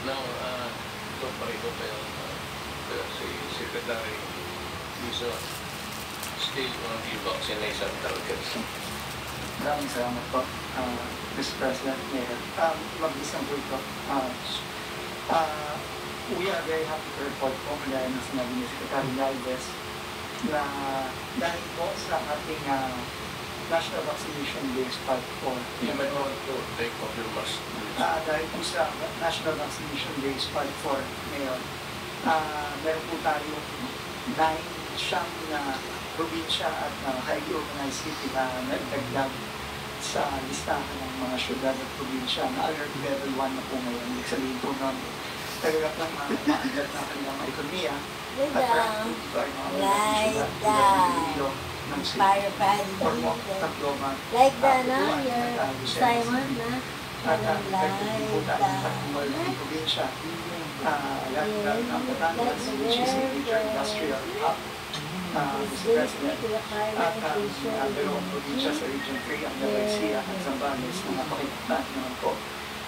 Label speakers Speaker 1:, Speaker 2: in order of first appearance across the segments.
Speaker 1: Now, ito pareho pa yung si Secretary Luzon still on the vaccination targets.
Speaker 2: Maraming salamat po, Mr. President, Mayor. Mag-isang po ito. We are very happy to report po, kaya na sinabi ni Secretary Galvez, na dahil po sa ating National Vaccination Days Part 4.
Speaker 1: You might want to take off your mask.
Speaker 2: Dahil po sa National Vaccination Days Part 4 ngayon, meron po tayo 9 siyang na probinsya at highly organized city na nagdagdag sa listahan ng mga syudad at probinsya na alert level 1 na po ngayon. Ibig sabihin po nun, talaga pong maangat na kanilang ekonomiya at parang po ay mga syudad ng
Speaker 3: like that, your Simon,
Speaker 2: at po tayo ng probinsya. Lalo ng Batangas, which is a major industrial hub, Mr. President, at ang dalawang probinsya sa Region 3, ang Valencia at Zambales, na napakimportante naman po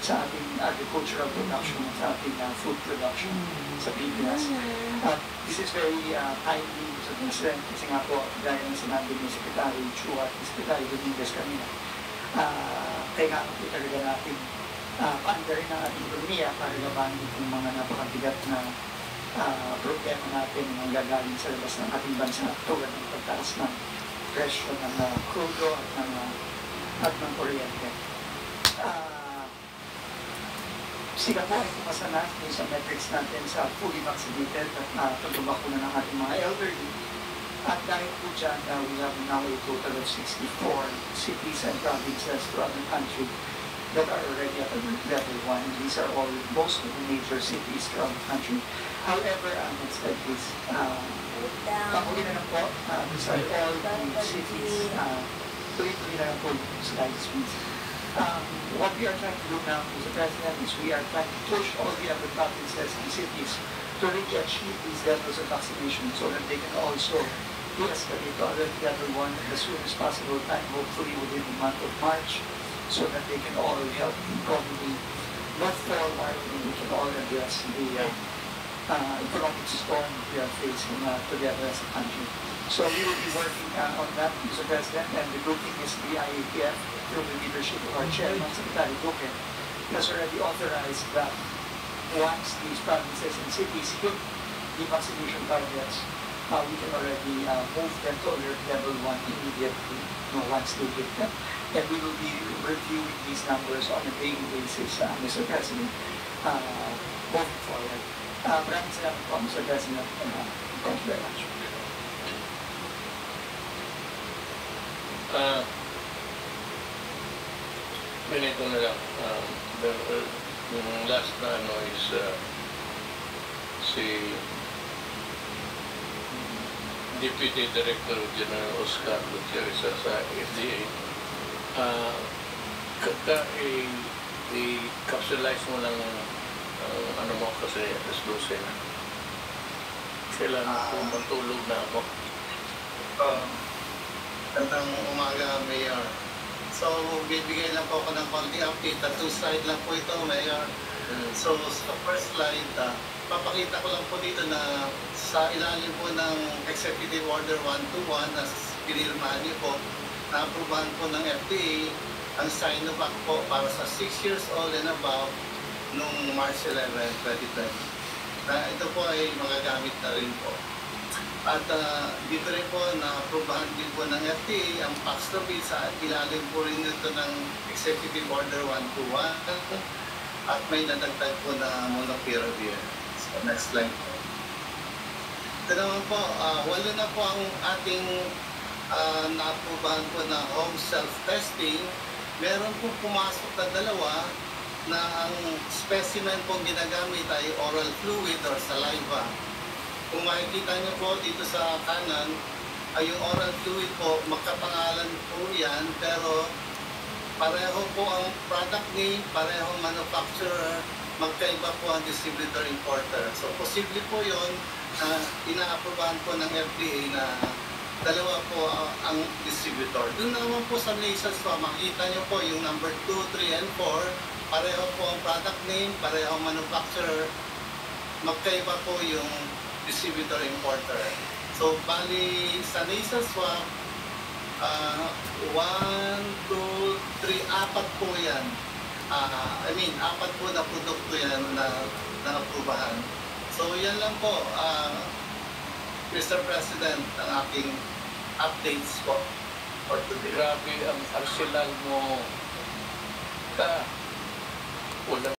Speaker 2: sa ating agricultural production at sa ating food production sa Pilipinas. This is very timely, Mr. President, kasi nga po, dahil ang sinabi ni Secretary Chu at Secretary Dominguez kanina, kailangan po talaga natin paandarin ang ating ekonomiya para labanin itong mga napakabigat na problema natin ang gagaling sa labas ng ating bansa tulad ng pagtaas ng presyo ng crudo at ng kuryente. Sila po ay kumasa na sa metrics natin sa fully vaccinated at pagbabakuna ng ating mga elderly. At dahil po dyan, we have now a total of 64 cities and provinces throughout the country that are already at level 1. These are all most of the major cities throughout the country. However, next slide please. Pakuli na lang po, these are all the cities. Tuloy-tuloy na lang po yung slides please. What we are trying to do now, Mr. President, is we are trying to push all the other provinces and cities to really achieve these levels of vaccination so that they can also de-escalate to other level 1 as soon as possible time, hopefully within the month of March, so that they can all help the economy move forward and we can all address the economic storm we are facing together as a country. So we will be working on that, Mr. President, and the good thing is the IATF, through the leadership of our chairman, Secretary Duque, has already authorized that once these provinces and cities hit the vaccination targets, we can already move them to alert level 1 immediately, once they hit them. And we will be reviewing these numbers on a daily basis, Mr. President, moving forward. Maraming salamat po, Mr. President. Thank you very much.
Speaker 1: Ganito na lang. Yung last na is si Deputy Director General Oscar Gutierrez sa FDA. I-capsulize mo lang ano mo kasi alas 12 na. Kailangan po matulog na ako.
Speaker 4: Gandang umaga, Mayor. So, bibigay lang po ako ng konti update. 2 slide lang po ito, Mayor. So, sa first slide, papakita ko lang po dito na sa ilalim po ng Executive Order 121 na pinirmahan niyo po, na-aprobahan po ng FDA ang Sinovac po para sa 6 years old and above noong March 11, 2020. Ito po ay magagamit na rin po. At dito rin po na-aprobahan din po ng FDA ang Paxlovid sa ilalim po rin ito ng Executive Order 121 at may nadagdag po na Molnupiravir. So next slide po. Ito naman po, walo na po ang ating na-aprobahan po na home self-testing. Meron po pumasok na dalawa na ang specimen pong ginagamit ay oral fluid or saliva. Kung makikita niyo po dito sa kanan, ay yung oral fluid po, magkapangalan po yan, pero pareho po ang product name, parehong manufacturer, magkaiba po ang distributor importer. So posible po yun na inaaprobahan po ng FDA na dalawa po ang distributor. Doon naman po sa nasal swab, makikita niyo po yung number 2, 3, and 4, pareho po ang product name, pareho ang manufacturer, magkaiba po yung distributor importer. So, bali sa nasal swab, 1, 2, 3, 4 po yan. Apat po na produkto yan na aprubahan. So, yan lang po, Mr. President, ang aking updates po for today.
Speaker 1: Grabe ang arsenal mo. Ka. Wala